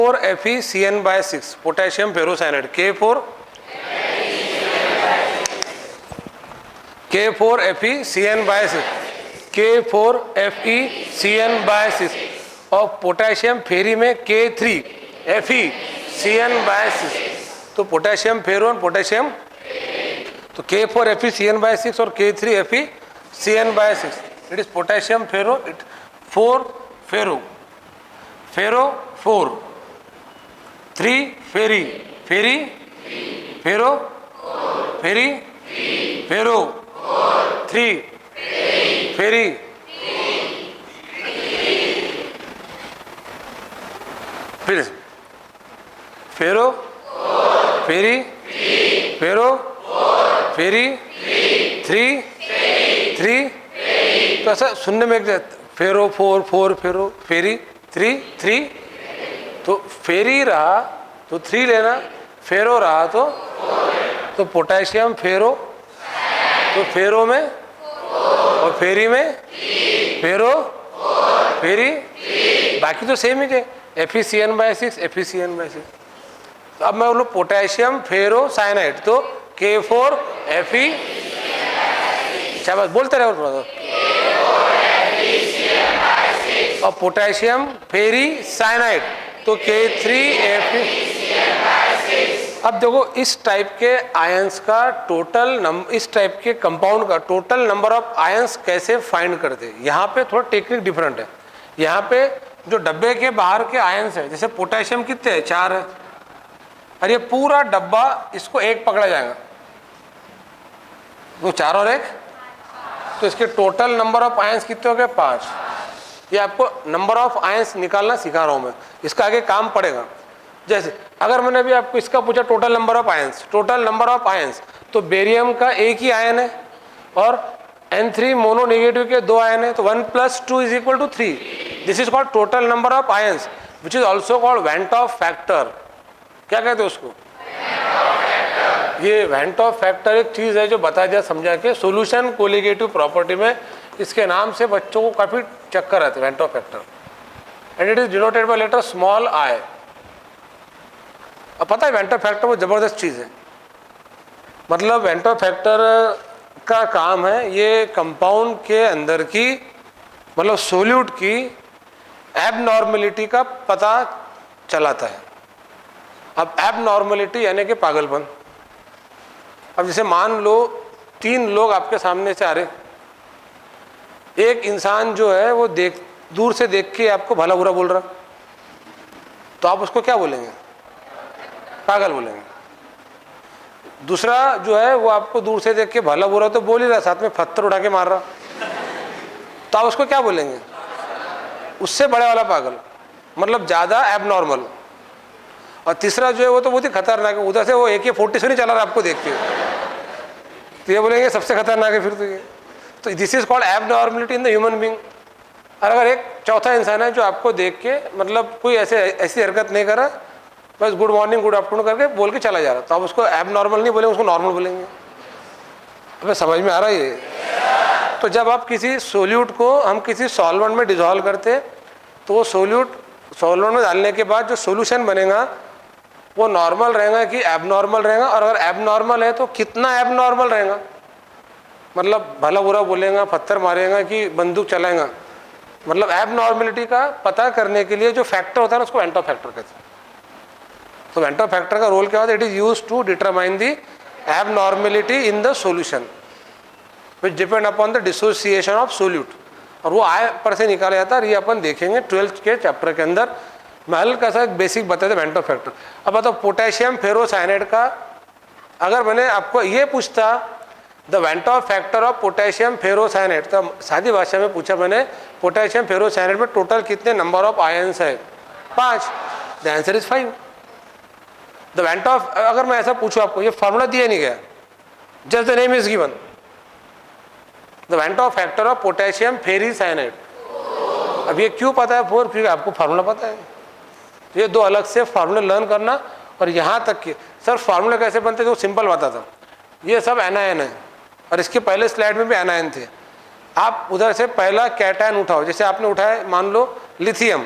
4FeCN/6 potassium ferrocyanide K4FeCN/6 और potassium फेरी में K3FeCN/6 तो पोटेशियम फेरो और पोटेशियम तो K4FeCN/6 और K3FeCN/6 इट इज पोटेशियम फेरो 4 फेरो 4 3 फेरी फेरो फेरी फेरो 3 फेरी फिर फेरो फेरी फेरो फेरी 3 तो ऐसा सुनने में फेरो 4 फेरो फेरी 3 तो फेरी रहा तो 3 लेना, फेरो रहा तो पोटेशियम फेरो तो फेरो में और फेरी में फेरो फेरी बाकी तो सेम ही थे FeCN/6 FeCN/6। तो अब मैं बोलूँ पोटेशियम फेरो साइनाइड तो K4Fe क्या बात बोलते रहो थोड़ा सा और पोटेशियम फेरी साइनाइड तो K3Fe। अब देखो इस टाइप के आयंस का इस टाइप के कंपाउंड का टोटल नंबर ऑफ आयंस कैसे फाइंड करते, यहाँ पे थोड़ा टेक्निक डिफरेंट है। यहाँ पे जो डब्बे के बाहर के आयंस है जैसे पोटेशियम कितने हैं 4 है, और ये पूरा डब्बा इसको 1 पकड़ा जाएगा तो 4 और 1 तो इसके टोटल नंबर ऑफ आयंस कितने हो गए 5। ये आपको नंबर ऑफ आयंस निकालना सिखा रहा हूँ मैं, इसका आगे काम पड़ेगा। जैसे अगर मैंने भी आपको इसका पूछा टोटल नंबर ऑफ आयंस तो बेरियम का एक ही आयन है और N3 मोनो नेगेटिव के 2 आयन है तो 1 + 2 = 3। This is called total number of ions which is also called went Hoff factor. क्या कहते हैं उसको? ये वेंट ऑफ फैक्टर एक चीज़ है जो बता दिया समझा के सोल्यूशन कोलिगेटिव प्रॉपर्टी में इसके नाम से बच्चों को काफ़ी चक्कर आते हैं van't Hoff factor and it is denoted by letter small i. अब पता है वेंट ऑफ फैक्टर वो ज़बरदस्त चीज़ है, मतलब वेंट ऑफ फैक्टर का काम है ये कंपाउंड के अंदर की मतलब सोल्यूट की एबनॉर्मलिटी का पता चलाता है। अब एबनॉर्मलिटी यानी कि पागलपन। अब जैसे मान लो 3 लोग आपके सामने से आ रहे, एक इंसान जो है वो दूर से देख के आपको भला बुरा बोल रहा तो आप उसको क्या बोलेंगे? पागल बोलेंगे। दूसरा जो है वो आपको दूर से देख के भला बुरा तो बोल ही रहा, साथ में पत्थर उठा के मार रहा तो आप उसको क्या बोलेंगे? उससे बड़े वाला पागल, मतलब ज़्यादा एबनॉर्मल। और तीसरा जो है वो तो बहुत ही खतरनाक है, उधर से वो AK-47 नहीं चला रहा आपको देख के तो ये बोलेंगे सबसे खतरनाक है फिर तो ये। तो this is called abnormality in the human being. और अगर एक चौथा इंसान है जो आपको देख के मतलब कोई ऐसी हरकत नहीं कर रहा, बस गुड मॉर्निंग गुड आफ्टरनून करके बोल के चला जा रहा तो आप उसको एबनॉर्मल नहीं बोलेंगे, उसको नॉर्मल बोलेंगे। हमें समझ में आ रहा है ये? तो जब आप किसी सोल्यूट को हम किसी सॉल्वेंट में डिजॉल्व करते तो वो सॉल्वेंट में डालने के बाद जो सोल्यूशन बनेगा वो नॉर्मल रहेगा कि एबनॉर्मल रहेगा, और अगर एबनॉर्मल है तो कितना एबनॉर्मल रहेगा, मतलब भला बुरा बोलेगा, पत्थर मारेगा कि बंदूक चलाएगा। मतलब एबनॉर्मलिटी का पता करने के लिए जो फैक्टर होता है ना उसको वेंट ऑफ फैक्टर कहते हैं। तो वेंट ऑफ फैक्टर का रोल क्या होता है? It is used to determine the abnormality in the solution which depend upon the dissociation of solute, और वो आय पर से निकाला जाता है। और ये अपन देखेंगे 12th के चैप्टर के अंदर। मैं हल्का सा बेसिक बताते वेंट ऑफ फैक्टर। अब बताओ पोटेशियम फेरोसाइनाइड का अगर मैंने आपको ये पूछता the went Hoff factor of potassium ferrocyanide, तो सादी भाषा में पूछा मैंने पोटेशियम फेरोसाइनाइड में टोटल कितने नंबर ऑफ आयंस है? 5। The answer is 5। The went of, अगर मैं ऐसा पूछूं आपको, ये फॉर्मूला दिया नहीं गया, just the name is given, the went Hoff factor of potassium ferricyanide. अब ये क्यों पता है 4? क्योंकि आपको फार्मूला पता है। ये 2 अलग से फार्मूले लर्न करना, और यहाँ तक कि सर फार्मूले कैसे बनते थे वो सिंपल बता था। ये सब एनायन है और इसके पहले स्लाइड में भी एनायन थे। आप उधर से पहला कैटायन उठाओ, जैसे आपने उठाया मान लो लिथियम,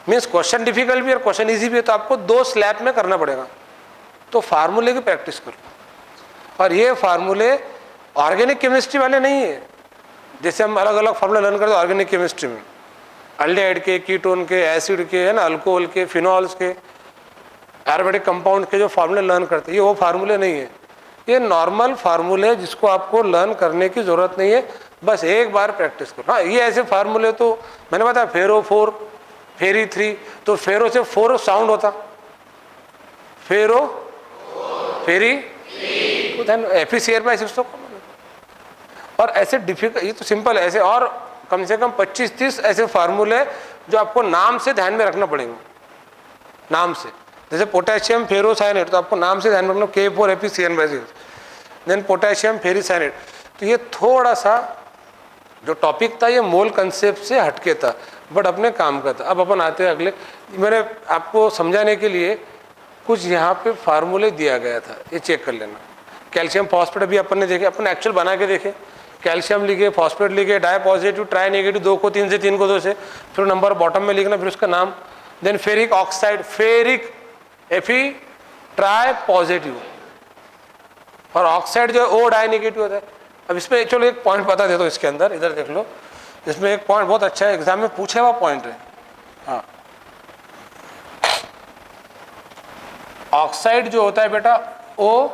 मीन्स क्वेश्चन डिफिकल्ट भी है और क्वेश्चन ईजी भी है, तो आपको 2 स्लैब में करना पड़ेगा। तो फार्मूले की प्रैक्टिस करो। और ये फार्मूले ऑर्गेनिक केमिस्ट्री वाले नहीं है, जैसे हम अलग अलग फार्मूले लर्न करते हैं ऑर्गेनिक केमिस्ट्री में, अल्डिहाइड के, कीटोन के, एसिड के, है ना, अल्कोहल के, फिनॉल्स के, एरोमेटिक कंपाउंड के जो फार्मूले लर्न करते हैं, ये वो फार्मूले नहीं है। ये नॉर्मल फार्मूले जिसको आपको लर्न करने की ज़रूरत नहीं है, बस एक बार प्रैक्टिस करो। हाँ, ये ऐसे फार्मूले तो मैंने बताया, फेरो 4, फेरी 3, तो फेरो से 4 साउंड होता, फेरो फेरी FeCl बाय 6। और ऐसे डिफिकल्ट, ये तो सिंपल है, ऐसे और कम से कम 25-30 ऐसे फार्मूले जो आपको नाम से ध्यान में रखना पड़ेंगे, नाम से। जैसे पोटेशियम फेरोसाइनेट, तो आपको नाम से ध्यान में रखना, K4 FeCl/6, देन पोटेशियम फेरीसाइनेट। तो ये थोड़ा सा जो टॉपिक था ये मोल कंसेप्ट से हटके था, बट अपने काम का था। अब अपन आते हैं अगले, मैंने आपको समझाने के लिए कुछ यहाँ पे फार्मूले दिया गया था, ये चेक कर लेना। कैल्शियम फॉस्फेट अभी अपन ने देखे, अपन एक्चुअल बना के देखे, कैल्शियम लिखे, फॉस्फेट लिखे, डाई पॉजिटिव, ट्राई नेगेटिव, 2 को 3 से, 3 को 2 से, फिर नंबर बॉटम में लिखना, फिर उसका नाम। Then ferric oxide, ferric Fe tri positive, और ऑक्साइड जो है O डाई नेगेटिव होता है। अब इसमें चलो एक पॉइंट बता देता हूँ, इसके अंदर इधर देख लो, इसमें एक पॉइंट बहुत अच्छा है, एग्जाम में पूछे हुआ पॉइंट है। हाँ, ऑक्साइड जो होता है बेटा O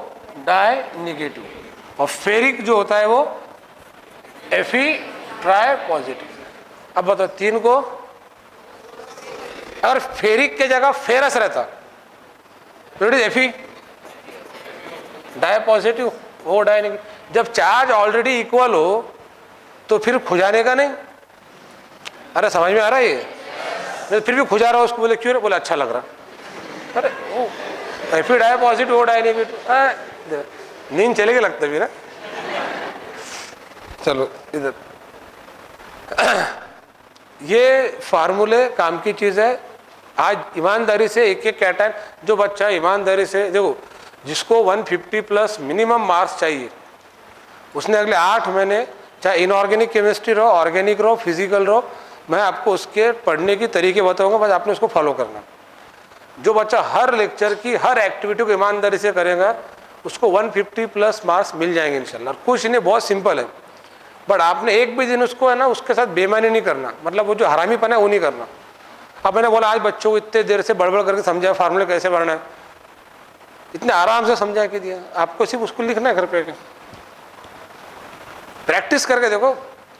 डाई नेगेटिव, और फेरिक जो होता है वो Fe ट्राई पॉजिटिव। अब बताओ 3 को, अगर फेरिक के जगह फेरस रहता तो it is Fe di positive, O di negative. जब चार्ज ऑलरेडी इक्वल हो तो फिर खुजाने का नहीं। अरे समझ में आ रहा है ये? मैं फिर भी खुजा रहा हूँ उसको, बोले क्यों? बोले अच्छा लग रहा। अरे ओ Fe di positive, O di negative, नींद चलेगी लगता भी ना। चलो इधर ये फार्मूले काम की चीज़ है। आज ईमानदारी से एक एक कैटायन, जो बच्चा ईमानदारी से देखो, जिसको 150 प्लस मिनिमम मार्क्स चाहिए, उसने अगले 8 महीने चाहे इनऑर्गेनिक केमिस्ट्री रहो, ऑर्गेनिक रहो, फिजिकल रहो, मैं आपको उसके पढ़ने की तरीके बताऊंगा, बस आपने उसको फॉलो करना। जो बच्चा हर लेक्चर की हर एक्टिविटी को ईमानदारी से करेगा, उसको 150 प्लस मार्क्स मिल जाएंगे इंशाल्लाह। कुछ नहीं, बहुत सिंपल है, बट आपने एक भी दिन उसको है ना उसके साथ बेईमानी नहीं करना, मतलब वो जो हरामीपन है वो नहीं करना। अब मैंने बोला आज बच्चों को इतने देर से बड़बड़ करके समझाया फार्मूले कैसे भरना है, इतने आराम से समझा के दिया, आपको सिर्फ उसको लिखना है घर पे, प्रैक्टिस करके देखो,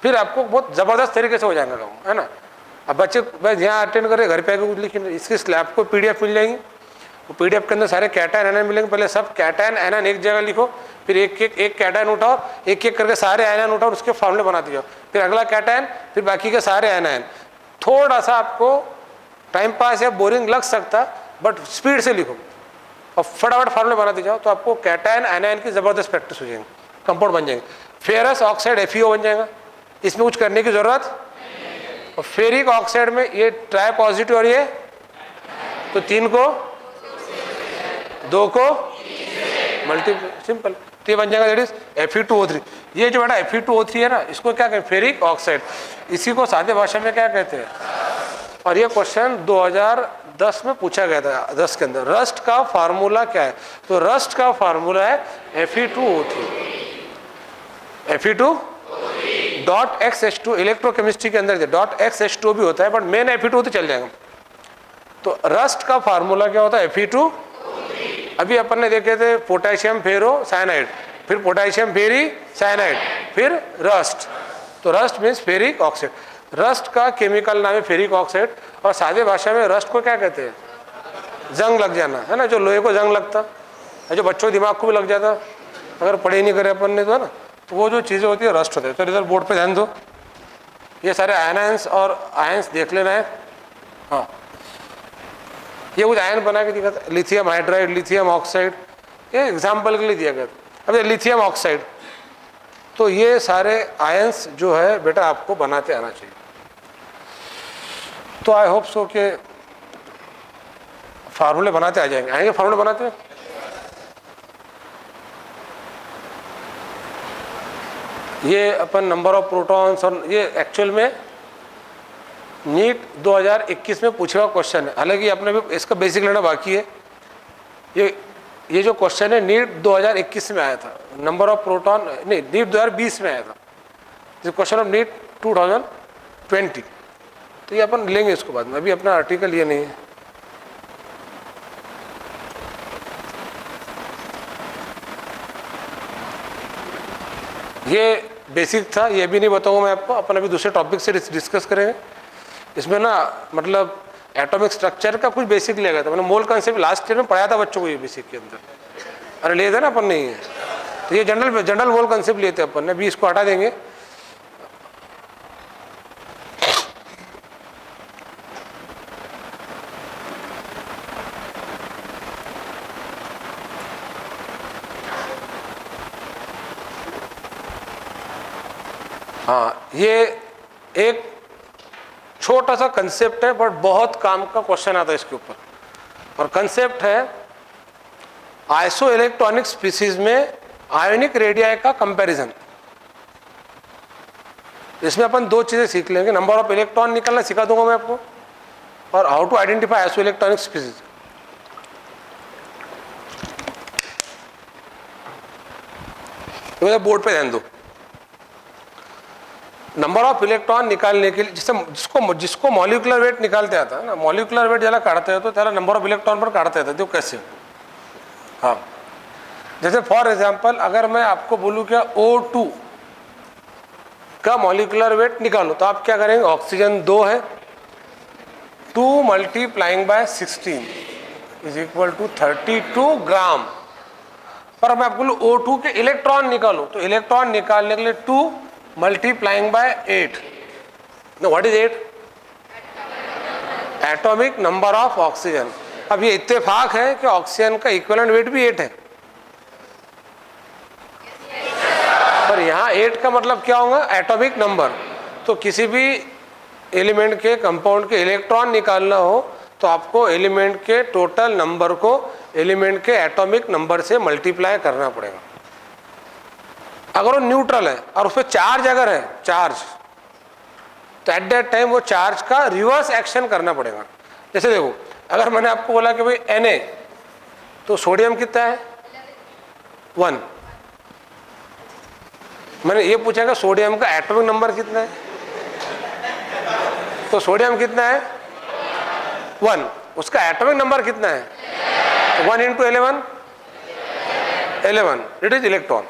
फिर आपको बहुत ज़बरदस्त तरीके से हो जाएगा काम, है ना। अब बच्चे बस यहाँ अटेंड करें, घर पे आके कुछ लिखें, इसकी स्लैब को PDF मिल जाएंगी, वो PDF के अंदर सारे कैटायन एनायन मिलेंगे। पहले सब कैटायन एनायन एक जगह लिखो, फिर एक कैटायन उठाओ, एक एक करके सारे आयन उठाओ, उसके फॉर्मूले बनाते जाओ, फिर अगला कैटायन, फिर बाकी के सारे आयन। थोड़ा सा आपको टाइम पास या बोरिंग लग सकता, बट स्पीड से लिखो और फटाफट फॉर्मूले बनाते जाओ, तो आपको कैटायन आयन की ज़बरदस्त प्रैक्टिस हो जाएगी, कंपाउंड बन जाएंगे। फेरस ऑक्साइड FeO बन जाएगा, इसमें कुछ करने की ज़रूरत। और फेरिक ऑक्साइड में ये ट्राई पॉजिटिव, और ये तो 3 को 2 को मल्टीप्लाई, सिंपल, तो ये बन जाएगा दैट इज Fe2O3। ये जो बेटा Fe2O3 है ना, इसको क्या कहते हैं? Ferric oxide. इसी को सादे भाषा में क्या कहते हैं? और ये क्वेश्चन 2010 में पूछा गया था, 10 के अंदर। रस्ट का फार्मूला क्या है? तो रस्ट का फार्मूला है Fe2O3, Fe2.XH2। इलेक्ट्रोकेमिस्ट्री के अंदर .XH2 भी होता है, बट मेन Fe2 चल जाएगा। तो रस्ट का फार्मूला क्या होता है? Fe2। अभी अपन ने देखे थे पोटेशियम फेरो साइनाइड, फिर पोटेशियम फेरी साइनाइड, फिर रस्ट। तो rust means ferric oxide. Rust का केमिकल नाम है फेरिक ऑक्साइड, और सादे भाषा में रस्ट को क्या कहते हैं? जंग लग जाना, है ना, जो लोहे को जंग लगता है, जो बच्चों के दिमाग को भी लग जाता, अगर पढ़े नहीं करे अपन ने तो, है ना, तो वो जो चीज़ें होती है रस्ट होते हैं। तो इधर बोर्ड पे ध्यान दो, ये सारे आयनांस और आयंस देख लेना है। हाँ, ये कुछ आयन बना के दिखा था, लिथियम हाइड्राइड, लिथियम ऑक्साइड, ये एग्जाम्पल के लिए दिया गया था। अब लिथियम ऑक्साइड, तो ये सारे आयंस जो है बेटा आपको बनाते आना चाहिए। तो आई होप सो के फार्मूले बनाते आ जाएंगे। आएंगे फार्मूले बनाते हैं? ये अपन नंबर ऑफ प्रोटॉन्स, और ये एक्चुअल में नीट 2021 में पूछा हुआ क्वेश्चन है, हालांकि आपने भी इसका बेसिक लेना बाकी है। ये जो क्वेश्चन है नीट 2021 में आया था, नंबर ऑफ प्रोटॉन, नहीं नीट 2020 में आया था, क्वेश्चन ऑफ नीट 2020। तो ये अपन लेंगे इसको बाद में, अभी अपना आर्टिकल ये नहीं है। ये बेसिक था, ये भी नहीं बताऊंगा मैं आपको, अपन अभी दूसरे टॉपिक से डिस्कस करेंगे। इसमें ना मतलब एटॉमिक स्ट्रक्चर का कुछ बेसिक लिया गया था, मैंने मोल कंसेप्ट लास्ट ईयर में पढ़ाया था बच्चों को, ये बेसिक के अंदर। अरे ले थे ना अपन नहीं है, तो ये जनरल मोल कंसेप्ट लिए थे अपन ने, अभी इसको हटा देंगे। हाँ, ये एक छोटा सा कंसेप्ट है बट बहुत काम का क्वेश्चन आता है इसके ऊपर, और कंसेप्ट है आइसो इलेक्ट्रॉनिक स्पीसीज में आयोनिक रेडियाई का कंपैरिजन। इसमें अपन दो चीजें सीख लेंगे, नंबर ऑफ इलेक्ट्रॉन निकालना सिखा दूंगा मैं आपको, और how to identify iso electronic species. तो बोर्ड पे ध्यान दो। नंबर ऑफ इलेक्ट्रॉन निकालने के लिए जिसको मॉलिक्यूलर वेट निकालते आता है ना, मॉलिक्यूलर वेट ज्यादा काढते हैं तो त्याला नंबर ऑफ इलेक्ट्रॉन पर काढता येतं, तो कैसे? हाँ, जैसे फॉर एग्जांपल अगर मैं आपको बोलूं क्या O2 का मॉलिक्यूलर वेट निकालो, तो आप क्या करेंगे, ऑक्सीजन 2 है, 2 multiplying by 16 is equal to 32 gram. पर मैं आपको बोलूं O2 के इलेक्ट्रॉन निकालो, तो इलेक्ट्रॉन निकालने के लिए 2 multiplying bye 8, know what is 8? Atomic number of oxygen. अब ये इत्तेफाक है कि ऑक्सीजन का इक्विवेलेंट वेट भी 8 है, पर यहाँ 8 का मतलब क्या होगा, एटॉमिक नंबर। तो किसी भी एलिमेंट के कंपाउंड के इलेक्ट्रॉन निकालना हो तो आपको एलिमेंट के टोटल नंबर को एलिमेंट के एटॉमिक नंबर से मल्टीप्लाई करना पड़ेगा। अगर वो न्यूट्रल है और उस पर चार्ज अगर है, चार्ज, तो एट दैट टाइम वो चार्ज का रिवर्स एक्शन करना पड़ेगा। जैसे देखो, अगर मैंने आपको बोला कि भाई Na, तो सोडियम कितना है 1। मैंने ये पूछा कि सोडियम का एटॉमिक नंबर कितना है, तो सोडियम कितना है 1, उसका एटॉमिक नंबर कितना है 1 into 11 it is electron.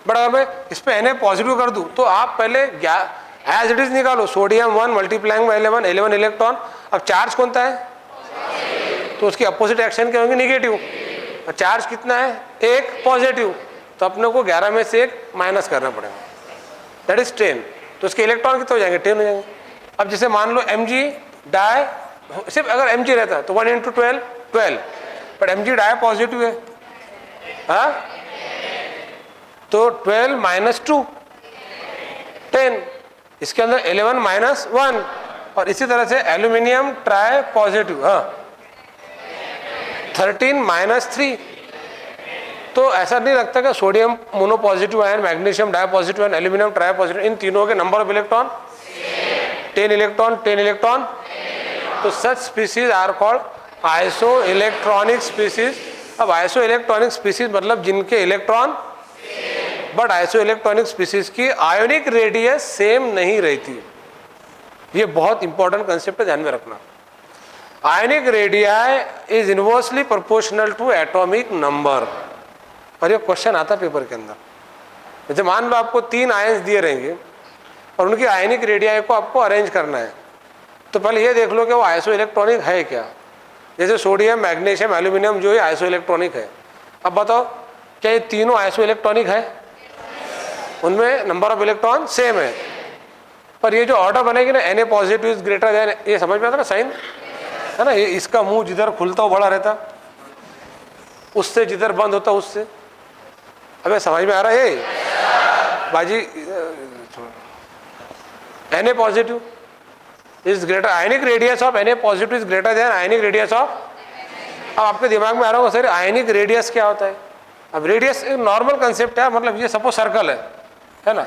But अगर मैं इस पे Na पॉजिटिव कर दूं तो आप पहले एज इट इज निकालो, सोडियम 1 मल्टीप्लाइंग बाय 11 इलेक्ट्रॉन। अब चार्ज कौन सा है, तो उसकी अपोजिट एक्शन क्या होंगे, निगेटिव। चार्ज कितना है 1 पॉजिटिव, तो अपने को 11 में से 1 माइनस करना पड़ेगा, दैट इज 10। तो उसके इलेक्ट्रॉन कितने हो जाएंगे, 10 हो जाएंगे। अब जैसे मान लो Mg डाई, सिर्फ अगर Mg रहता है तो 1 into 12 12, but Mg di positive है, हाँ, तो 12 माइनस 2 10, इसके अंदर 11 माइनस 1। और इसी तरह से एल्यूमिनियम ट्राई पॉजिटिव, हाँ, 13 माइनस 3। तो ऐसा नहीं लगता कि sodium mono positive ion, magnesium di positive ion, aluminium tri positive, इन तीनों के number of electron 10 electron 10 electron. तो such species are called iso electronic species. अब आइसो इलेक्ट्रॉनिक स्पीसीज मतलब जिनके electron, but iso electronic species की ionic radius same नहीं रहती। ये बहुत इंपॉर्टेंट कंसेप्ट है, ध्यान में रखना। Ionic radii is inversely proportional to atomic number, और ये क्वेश्चन आता पेपर के अंदर। जैसे मान लो आपको 3 आयंस दिए रहेंगे और उनकी आयोनिक रेडियाई को आपको अरेंज करना है, तो पहले ये देख लो कि वो आइसो इलेक्ट्रॉनिक है क्या। जैसे सोडियम, मैग्नीशियम, एल्यूमिनियम जो है आइसो इलेक्ट्रॉनिक है। अब बताओ क्या ये तीनों आइसो इलेक्ट्रॉनिक है, उनमें नंबर ऑफ इलेक्ट्रॉन सेम है, पर ये जो ऑर्डर बनेगी ना Na positive is greater than, ये समझ में आता ना साइन, है ना, ये इसका मुंह जिधर खुलता हो बड़ा रहता, उससे जिधर बंद होता उससे। अबे समझ में आ रहा है बाजी, Na positive is greater, ionic radius of Na positive is greater than ionic radius of. अब आपके दिमाग में आ रहा होगा सर आयनिक रेडियस क्या होता है। अब रेडियस एक नॉर्मल कंसेप्ट है, मतलब ये सपोज सर्कल है ना,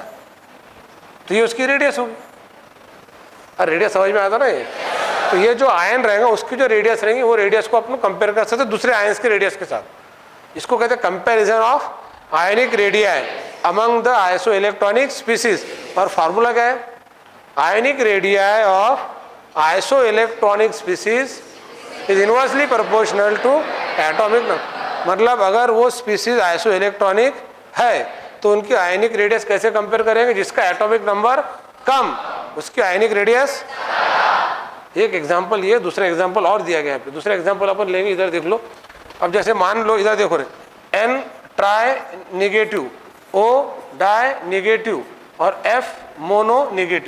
तो ये उसकी रेडियस होगी। और रेडियस समझ में आता ना ये। तो ये जो आयन रहेगा उसकी जो रेडियस रहेंगी वो रेडियस को अपन कंपेयर कर सकते हैं दूसरे आयन्स के रेडियस के साथ। इसको कहते हैं comparison of ionic radii among the iso electronic species. और फार्मूला क्या है? Ionic radii of iso electronic species is inversely proportional to atomic number. मतलब अगर वो स्पीसीज आइसो इलेक्ट्रॉनिक है तो उनकी आयनिक रेडियस कैसे कंपेयर करेंगे? जिसका एटॉमिक नंबर कम उसकी आयनिक रेडियस। एक एग्जांपल ये, दूसरा एग्जांपल और दिया गया है। दूसरा एग्जांपल अपन लेंगे, इधर देख लो। अब जैसे मान लो, इधर देखो रे, N tri negative, O di negative और F मोनो निगेटिव।